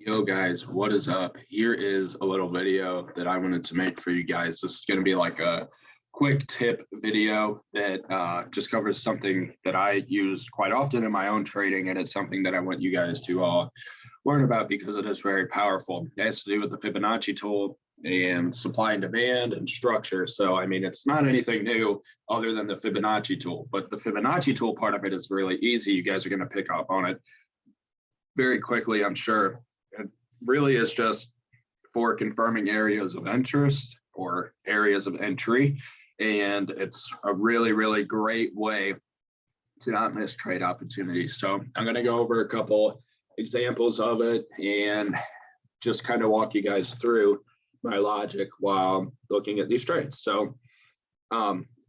Yo guys, what is up? Here is a little video that I wanted to make for you guys. This is going to be like a quick tip video that just covers something that I use quite often in my own trading, and it's something that I want you guys to learn about because it is very powerful. It has to do with the Fibonacci tool and supply and demand and structure. So, I mean, it's not anything new other than the Fibonacci tool, but the Fibonacci tool part of it is really easy. You guys are going to pick up on it very quickly, I'm sure. It really is just for confirming areas of interest or areas of entry. And it's a really, really great way to not miss trade opportunities. So I'm going to go over a couple examples of it and just kind of walk you guys through my logic while looking at these trades. So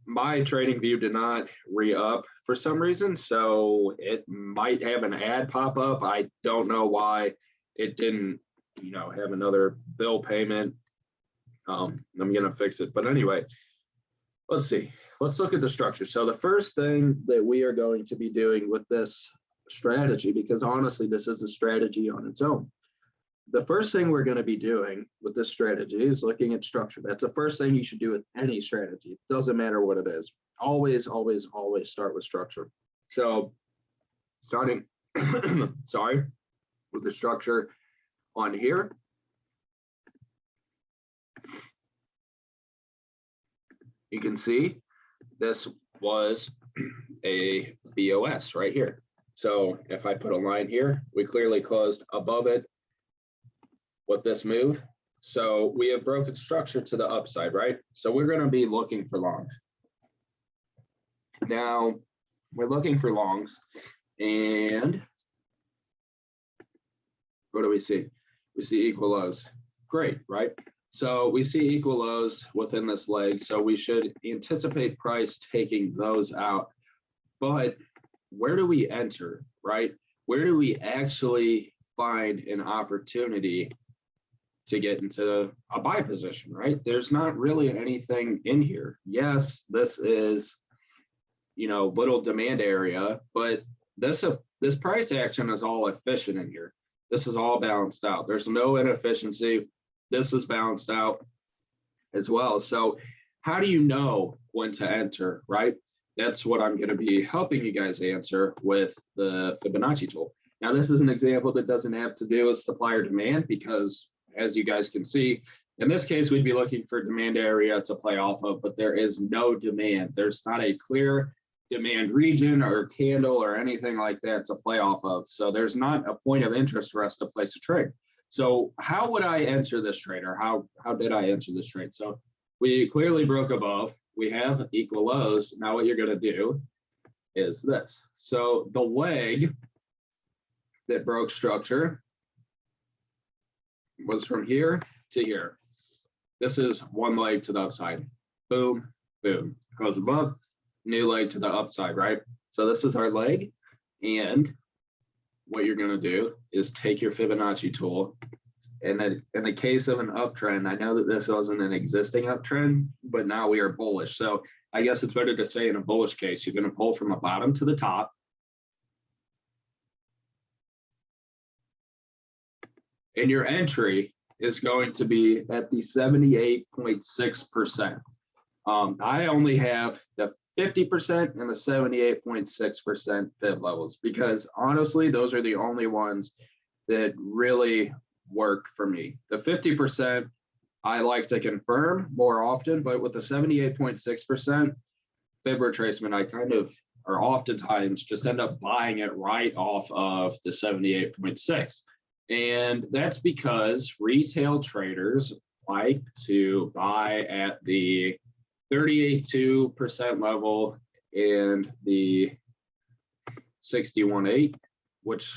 my trading view did not re-up for some reason, so it might have an ad pop up. I don't know why it didn't, have another bill payment. I'm gonna fix it, but anyway, let's see. Let's look at the structure. So the first thing that we are going to be doing with this strategy, because honestly, this is a strategy on its own. The first thing we're going to be doing with this strategy is looking at structure. That's the first thing you should do with any strategy. It doesn't matter what it is. Always, always, always start with structure. So starting, sorry, with the structure on here. You can see this was a BOS right here. So if I put a line here, we clearly closed above it with this move. So we have broken structure to the upside, right? So we're going to be looking for longs. Now we're looking for longs, and what do we see? We see equal lows. Great, right? So we see equal lows within this leg. So we should anticipate price taking those out. But where do we enter, right? Where do we actually find an opportunity to get into a buy position, right? There's not really anything in here. Yes, this is, little demand area, but this price action is all efficient in here. This is all balanced out. There's no inefficiency. This is balanced out as well. So how do you know when to enter, right? That's what I'm going to be helping you guys answer with the Fibonacci tool. Now, this is an example that doesn't have to do with supply or demand because, as you guys can see, in this case, we'd be looking for demand area to play off of, but there is no demand. There's not a clear demand region or candle or anything like that to play off of. So there's not a point of interest for us to place a trade. So how would I enter this trade, or how did I enter this trade? So we clearly broke above. We have equal lows. Now what you're going to do is this. So the leg that broke structure was from here to here. This is one leg to the upside. Boom, boom. Goes above, new leg to the upside, right? So this is our leg. And what you're going to do is take your Fibonacci tool. And in the case of an uptrend, I know that this wasn't an existing uptrend, but now we are bullish. So I guess it's better to say in a bullish case, you're going to pull from the bottom to the top. And your entry is going to be at the 78.6%. I only have the 50% and the 78.6% fib levels because honestly, those are the only ones that really work for me. The 50%, I like to confirm more often, but with the 78.6% fib retracement, I kind of, or oftentimes just end up buying it right off of the 78.6. And that's because retail traders like to buy at the 38.2% level and the 61.8, which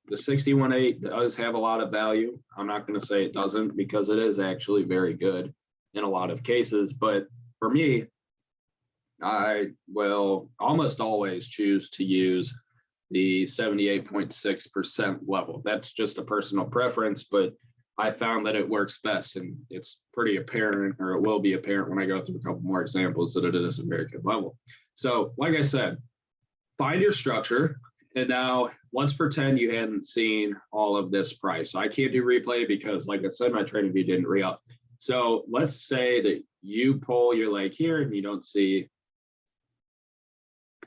the 61.8 does have a lot of value. I'm not going to say it doesn't because it is actually very good in a lot of cases. But for me, I will almost always choose to use the 78.6% level. That's just a personal preference, but I found that it works best, and it's pretty apparent, or it will be apparent when I go through a couple more examples, that it is a very good level. So like I said, find your structure And now once per 10, you hadn't seen all of this price. I can't do replay because like I said, my trading view didn't re-up. So let's say that you pull your leg here and you don't see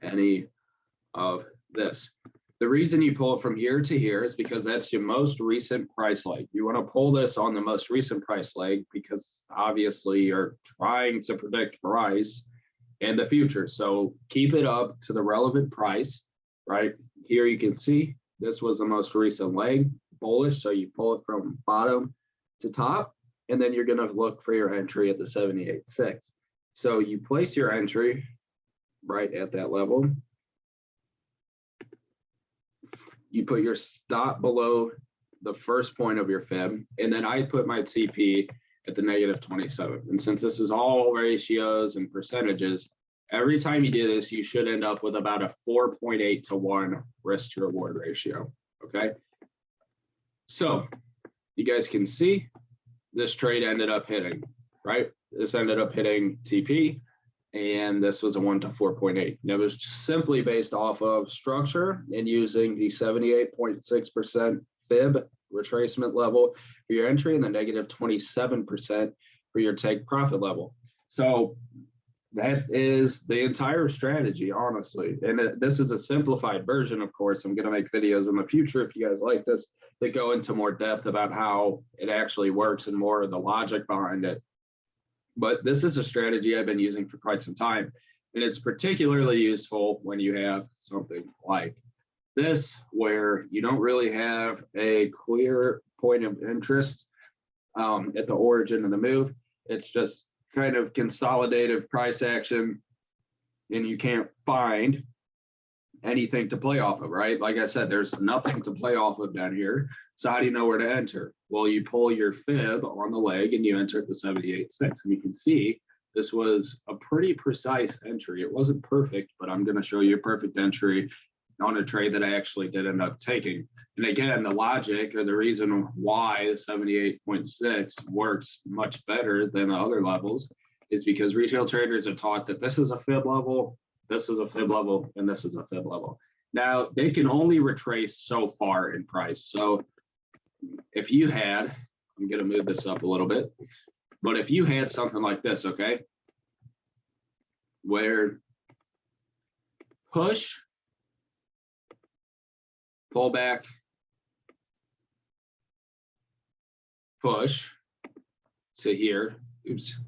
any of this. The reason you pull it from here to here is because that's your most recent price leg. You want to pull this on the most recent price leg because obviously you're trying to predict price in the future. So keep it up to the relevant price, right? Here you can see this was the most recent leg, bullish. So you pull it from bottom to top, and then you're going to look for your entry at the 78.6. So you place your entry right at that level. You put your stop below the first point of your fib, and then I put my TP at the -27. And since this is all ratios and percentages, every time you do this, you should end up with about a 4.8 to 1 risk to reward ratio. Okay. So you guys can see this trade ended up hitting, right? This ended up hitting TP, and this was a 1 to 4.8. And it was simply based off of structure and using the 78.6% fib retracement level for your entry and the -27% for your take profit level. So that is the entire strategy, honestly. And this is a simplified version, of course. I'm going to make videos in the future, if you guys like this, that go into more depth about how it actually works and more of the logic behind it. But this is a strategy I've been using for quite some time. And it's particularly useful when you have something like this, where you don't really have a clear point of interest at the origin of the move. It's just kind of consolidative price action, and you can't find anything to play off of, right? Like I said, there's nothing to play off of down here. So how do you know where to enter? Well, you pull your fib on the leg and you enter at the 78.6. And you can see this was a pretty precise entry. It wasn't perfect, but I'm going to show you a perfect entry on a trade that I actually did end up taking. And again, the logic or the reason why the 78.6 works much better than the other levels is because retail traders are taught that this is a fib level, this is a fib level, and this is a fib level. Now, they can only retrace so far in price. So if you had, I'm going to move this up a little bit, but if you had something like this, okay, where push, pull back, push to here, oops,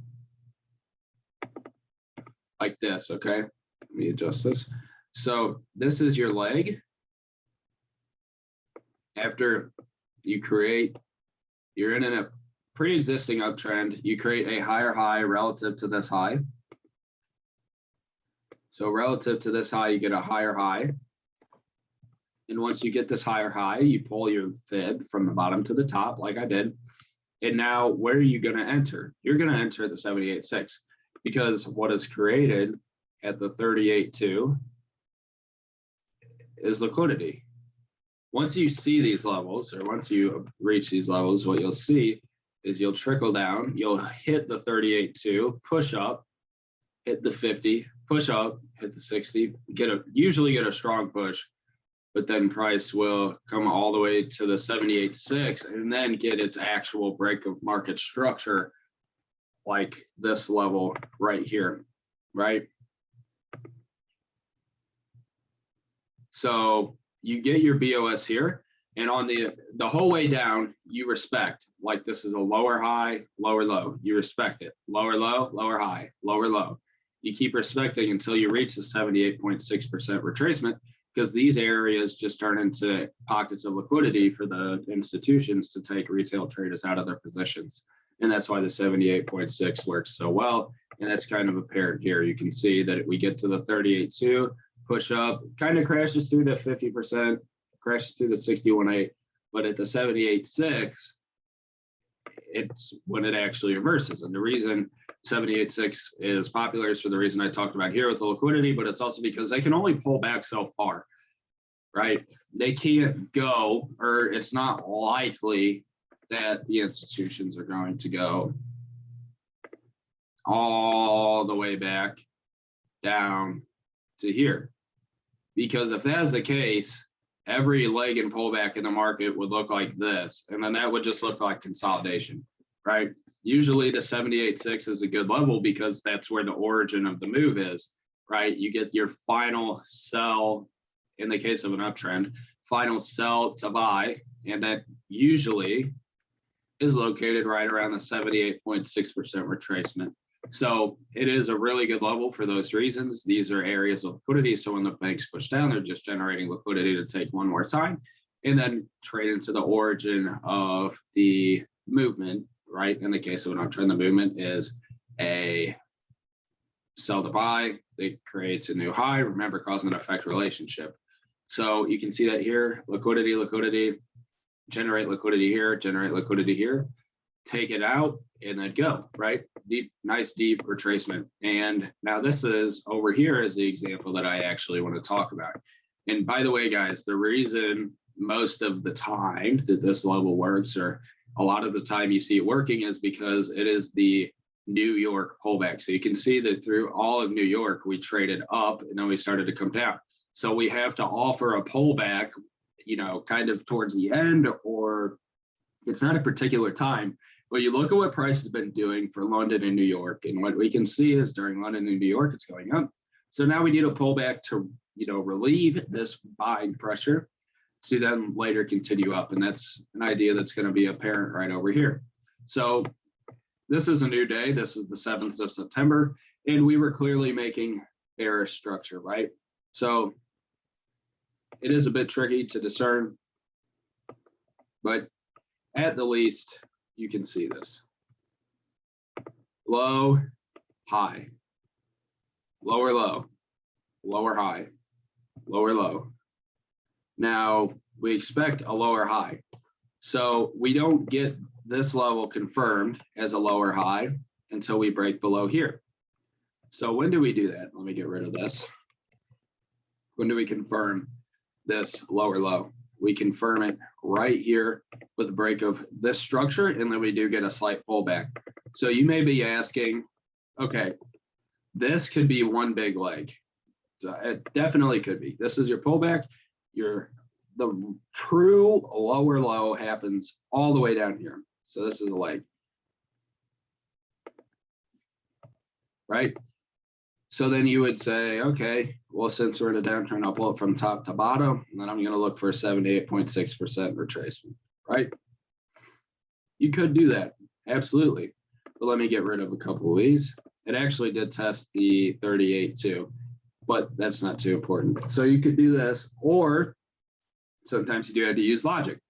like this, okay? Let me adjust this. So this is your leg. After you create, you're in a pre-existing uptrend, you create a higher high relative to this high. So relative to this high, you get a higher high. And once you get this higher high, you pull your fib from the bottom to the top, like I did. And now where are you going to enter? You're going to enter the 78.6 because what is created at the 38.2 is liquidity. Once you see these levels, or once you reach these levels, what you'll see is you'll trickle down, you'll hit the 38.2, push up, hit the 50, push up, hit the 60, usually get a strong push, but then price will come all the way to the 78.6 and then get its actual break of market structure like this level right here, right? So you get your BOS here, and on the whole way down, you respect, like this is a lower high, lower low. You respect it. Lower low, lower high, lower low. You keep respecting until you reach the 78.6% retracement, because these areas just turn into pockets of liquidity for the institutions to take retail traders out of their positions. And that's why the 78.6 works so well. And that's kind of apparent here. You can see that we get to the 38.2, push up, kind of crashes through the 50%, crashes through the 61.8, but at the 78.6, it's when it actually reverses. And the reason 78.6 is popular is for the reason I talked about here with the liquidity, but it's also because they can only pull back so far, right? They can't go, or it's not likely that the institutions are going to go all the way back down to here. Because if that's the case, every leg and pullback in the market would look like this. And then that would just look like consolidation, right? Usually the 78.6 is a good level because that's where the origin of the move is, right? You get your final sell in the case of an uptrend, final sell to buy, and that usually is located right around the 78.6% retracement. So it is a really good level for those reasons. These are areas of liquidity. So when the banks push down, they're just generating liquidity to take one more time and then trade into the origin of the movement, right? In the case of an uptrend, the movement is a sell to buy. It creates a new high. Remember, cause and effect relationship. So you can see that here, liquidity, liquidity, generate liquidity here, generate liquidity here, take it out, and then go, right? Deep, nice deep retracement. And now this is over here is the example that I actually want to talk about. And by the way, guys, the reason most of the time that this level works, or a lot of the time you see it working, is because it is the New York pullback. So you can see that through all of New York, we traded up and then we started to come down. So we have to offer a pullback, you know, kind of towards the end, or it's not a particular time. But you look at what price has been doing for London and New York, and what we can see is during London and New York, it's going up. So now we need a pullback to, you know, relieve this buying pressure to then later continue up. And that's an idea that's going to be apparent right over here. So this is a new day. This is the 7th of September, and we were clearly making bearish structure, right? So it is a bit tricky to discern, but at the least, you can see this. Low, high, lower low, lower high, lower low. Now, we expect a lower high. So we don't get this level confirmed as a lower high until we break below here. So when do we do that? Let me get rid of this. When do we confirm this lower low? We confirm it right here with the break of this structure, and then we do get a slight pullback. So you may be asking, okay, this could be one big leg. So it definitely could be. This is your pullback. The true lower low happens all the way down here. So this is a leg, right? So then you would say, okay, well, since we're in a downtrend, I'll pull it from top to bottom, and then I'm going to look for a 78.6% retracement, right? You could do that, absolutely. But let me get rid of a couple of these. It actually did test the 38 too, but that's not too important. So you could do this, or sometimes you do have to use logic.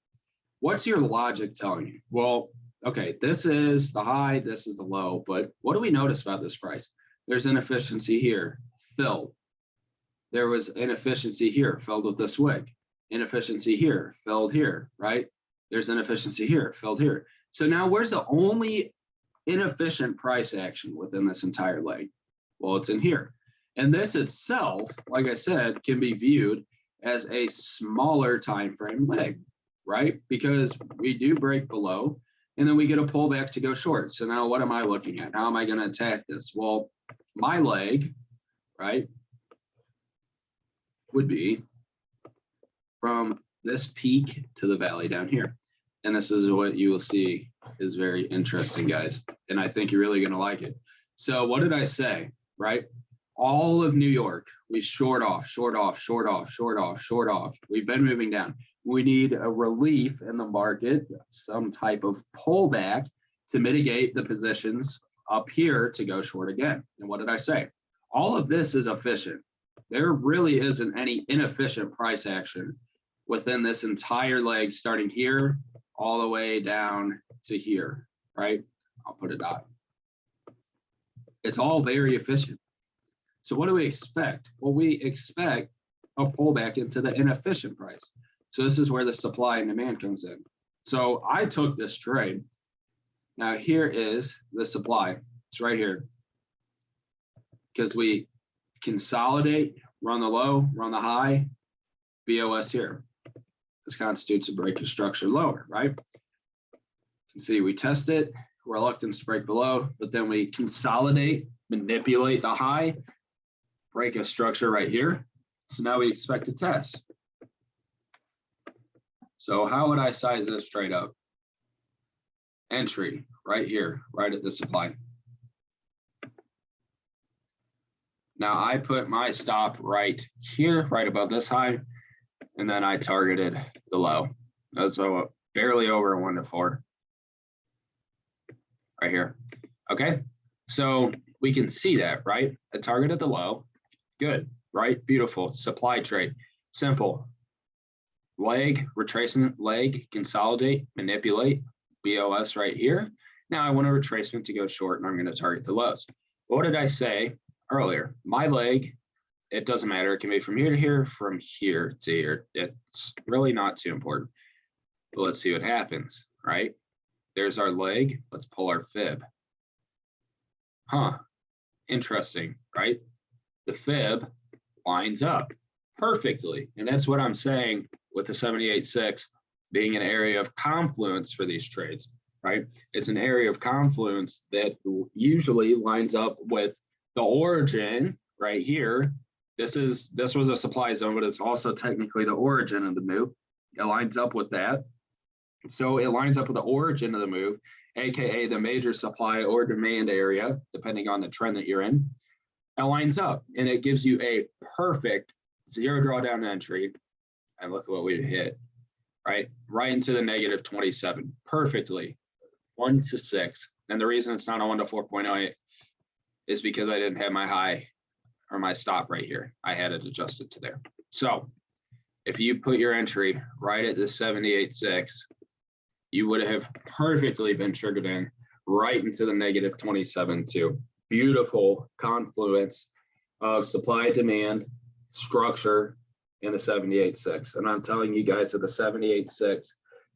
What's your logic telling you? Well, okay, this is the high, this is the low, but what do we notice about this price? There's inefficiency here, filled. There was inefficiency here, filled with this wick. Inefficiency here, filled here, right? There's inefficiency here, filled here. So now where's the only inefficient price action within this entire leg? Well, it's in here. And this itself, like I said, can be viewed as a smaller time frame leg, right? Because we do break below, and then we get a pullback to go short. So now what am I looking at? How am I going to attack this? Well, my leg, right, would be from this peak to the valley down here. And this is what you will see is very interesting, guys. And I think you're really going to like it. So what did I say, right? All of New York, we short off, short off, short off, short off, short off. We've been moving down. We need a relief in the market, some type of pullback to mitigate the positions up here to go short again. And what did I say? All of this is efficient. There really isn't any inefficient price action within this entire leg, starting here all the way down to here, right? I'll put a dot. It's all very efficient. So what do we expect? Well, we expect a pullback into the inefficient price. So this is where the supply and demand comes in. So I took this trade. Now here is the supply. It's right here. Because we consolidate, run the low, run the high, BOS here. This constitutes a break of structure lower, right? You can see we test it, reluctance to break below, but then we consolidate, manipulate the high, break a structure right here. So now we expect a test. So how would I size this trade up? Entry right here, right at the supply. Now I put my stop right here, right above this high, and then I targeted the low. That's barely over a 1 to 4 right here. Okay, so we can see that, right? I targeted the low. Good, right? Beautiful. Supply trade. Simple. Leg, retracement, leg, consolidate, manipulate, BOS right here. Now I want a retracement to go short, and I'm going to target the lows. What did I say earlier? My leg, it doesn't matter. It can be from here to here, from here to here. It's really not too important. But let's see what happens, right? There's our leg. Let's pull our fib. Huh. Interesting, right? The fib lines up perfectly. And that's what I'm saying with the 78.6 being an area of confluence for these trades, right? It's an area of confluence that usually lines up with the origin right here. This was a supply zone, but it's also technically the origin of the move. It lines up with that. So it lines up with the origin of the move, aka the major supply or demand area, depending on the trend that you're in. It lines up and it gives you a perfect zero drawdown entry. And look at what we hit, right? Right into the negative 27, perfectly, 1 to 6. And the reason it's not a 1 to 4.08 is because I didn't have my high or my stop right here. I had it adjusted to there. So if you put your entry right at the 78.6, you would have perfectly been triggered in right into the negative 27.2. Beautiful confluence of supply, demand, structure in the 78.6. And I'm telling you guys that the 78.6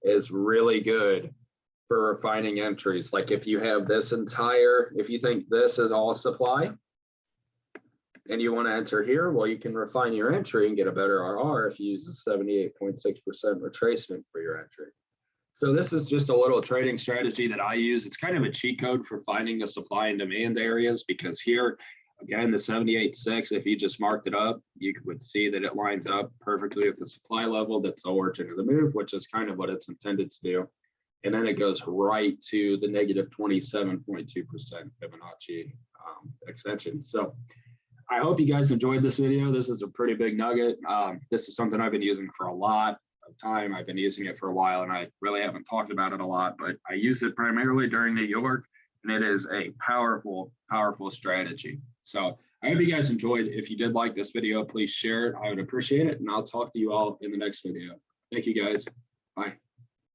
is really good for refining entries. Like if you have this entire, if you think this is all supply and you want to enter here, well, you can refine your entry and get a better RR if you use the 78.6% retracement for your entry. So this is just a little trading strategy that I use. It's kind of a cheat code for finding the supply and demand areas, because here, again, the 78.6, if you just marked it up, you would see that it lines up perfectly with the supply level. That's the origin of the move, which is kind of what it's intended to do. And then it goes right to the negative 27.2% Fibonacci extension. So I hope you guys enjoyed this video. This is a pretty big nugget. This is something I've been using for a lot of time. I've been using it for a while, and I really haven't talked about it a lot, but I use it primarily during New York, and it is a powerful, powerful strategy. So I hope you guys enjoyed. If you did like this video, please share it. I would appreciate it, and I'll talk to you all in the next video. Thank you guys. Bye.